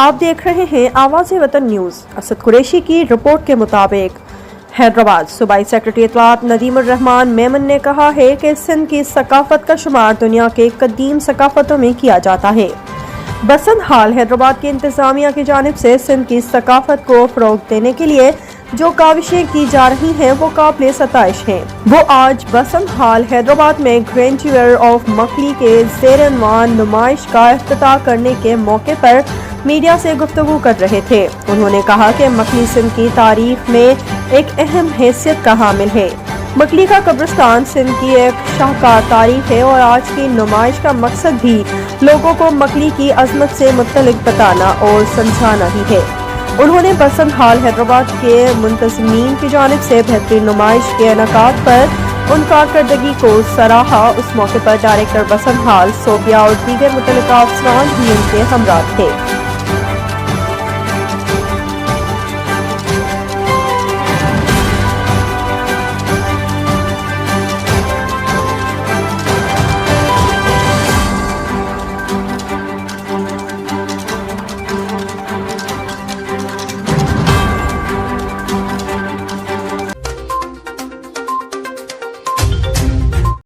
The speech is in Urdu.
آپ دیکھ رہے ہیں آواز وطن نیوز۔ اسد قریشی کی رپورٹ کے مطابق حیدرآباد صوبائی سیکرٹری اطلاعات ندیم الرحمان میمن نے کہا ہے کہ سندھ کی ثقافت کا شمار دنیا کے قدیم ثقافتوں میں کیا جاتا ہے۔ بسنت ہال حیدرآباد کی انتظامیہ کی جانب سے سندھ کی ثقافت کو فروغ دینے کے لیے جو کاوشیں کی جا رہی ہیں وہ قابل ستائش ہیں۔ وہ آج بسنت ہال حیدرآباد میں گرینڈ ٹور آف مکلی کے زیر عنوان نمائش کا افتتاح کرنے کے موقع پر میڈیا سے گفتگو کر رہے تھے۔ انہوں نے کہا کہ مکلی سندھ کی تاریخ میں ایک اہم حیثیت کا حامل ہے۔ مکلی کا قبرستان سندھ کی ایک شاہکار تاریخ ہے اور آج کی نمائش کا مقصد بھی لوگوں کو مکلی کی عظمت سے متعلق بتانا اور سمجھانا ہی ہے۔ انہوں نے بسنت ہال حیدرآباد کے منتظمین کی جانب سے بہترین نمائش کے انعقاد پر ان کارکردگی کو سراہا۔ اس موقع پر ڈائریکٹر بسنت ہال، صوبیہ اور دیگر متعلقہ افسران بھی ان کے ہمراہ تھے۔